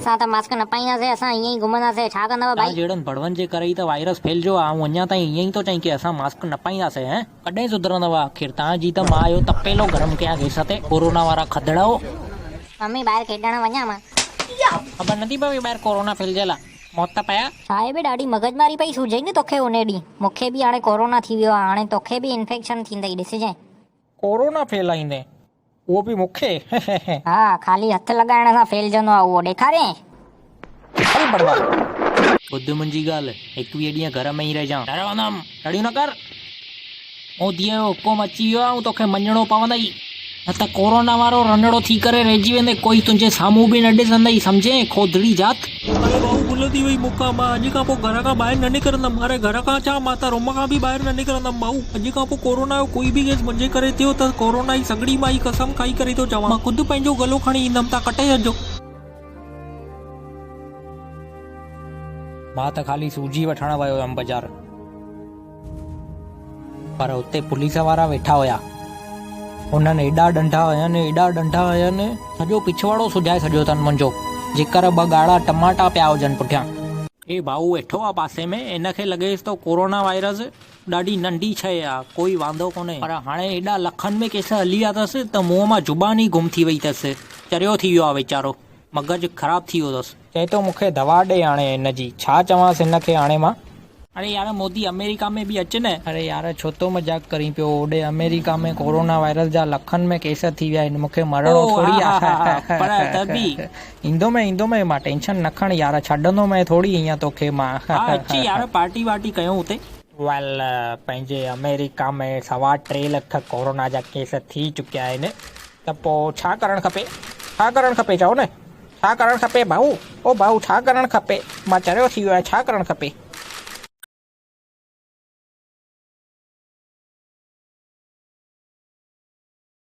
असां त मास्क न पाईंदासीं, असां ईअं ई घुमंदासीं, छा कंदव भाई? जहिड़नि बड़वनि जे करे ई त वायरस फैलिजो आहे। अञा ताईं ईअं ई थो चई की असां मास्क न पाईंदासीं। कॾहिं सुधरंदव? आख़िर तव्हांजी त मां जो तपेलो गरम कया गैस ते, कोरोना वारा खदड़ो। मम्मी ॿाहिरि खेॾण वञा मां? ख़बर नथी पवे ॿाहिरि कोरोना फैलिजियल आहे, मौत त पया। साहिब ॾाढी मगजमारी पई सूझे न तोखे उन ॾींहुं। मूंखे बि हाणे कोरोना थी वियो आहे, हाणे तोखे बि इन्फेक्शन थींदई, ॾिसजांइ। कोरोना फैलाईंदे? उहो बि मूंखे? हा, ख़ाली हथ लॻाइण सां फैलजंदो आहे उहो, ॾेखारियईं? हल बड़वा, ॿुध मुंहिंजी ॻाल्हि, 21 ॾींहं घर में ई रहिजां। डरंदमि, अहिड़ियूं न कर। मोदीअ जो हुकुम अची वियो आहे, तोखे मञणो पवंदई, न त कोरोना वारो रंधिड़ो थी करे रहिजी वेंदे, कोई तुंहिंजे साम्हूं बि न ॾिसंदई, सम्झे खोदड़ी जात। अरे भाऊ, भुल थी वई मूंखां, मां अॼु खां पोइ घर खां ॿाहिरि न निकिरंदमि। अरे घर खां छा, मां त रूम खां बि ॿाहिरि न निकिरंदमि भाऊ। अॼु खां पोइ कोरोना जो कोई बि केस मुंहिंजे करे थियो त कोरोना जी सगड़ी मां ई कसम खाई करे थो चवां, मां ख़ुदि पंहिंजो गलो खणी ईंदमि, तव्हां कटे छॾिजो। मां त ख़ाली सूजी वठण वियो हुयमि बाज़ार, पर हुते पुलिस वारा वेठा हुया। उन्हनि एॾा डंडा हयनि, सॼो पिछवाड़ो सुॼाए छॾियो अथनि मुंहिंजो, जेकर 2 ॻाढ़ा टमाटा पिया हुजनि पुठियां। ए भाऊ वेठो आहे पासे में, इनखे लॻेसि तो कोरोना वायरस ॾाढी नंढी शइ आहे, कोई वांदो कोन्हे। पर हाणे एॾा लखनि में केस हली विया अथसि त मुंहं मां जुबान ई गुम थी वई अथसि, चरियो थी वियो आहे वीचारो, मग़ज़ ख़राब थी वियो अथसि। चए थो मूंखे दवा ॾे हाणे हिनजी, छा चवांसि हिनखे हाणे मां? अरे यार मोदी, अमेरिका में बि अच न। अरे यार छो तो मजाक करी पियो, ओॾे अमेरिका में कोरोना वायरस जा लखनि में केस थी विया आहिनि, मूंखे मरणो थोड़ी आहे। पर तभी ईंदो मैं, मां टेंशन न खण यार, छॾंदो मैं थोड़ी ईअं तोखे मां। अची यार पार्टी वार्टी कयूं हुते। वेल, पंहिंजे अमेरिका में 3.25 लख कोरोना जा केस थी चुकिया आहिनि, त पोइ छा करणु खपे? छा करणु खपे चओ न, छा करणु खपे भाऊ? ओ भाऊ, छा करणु खपे? मां चरियो थी वियो आहियां, छा करणु खपे?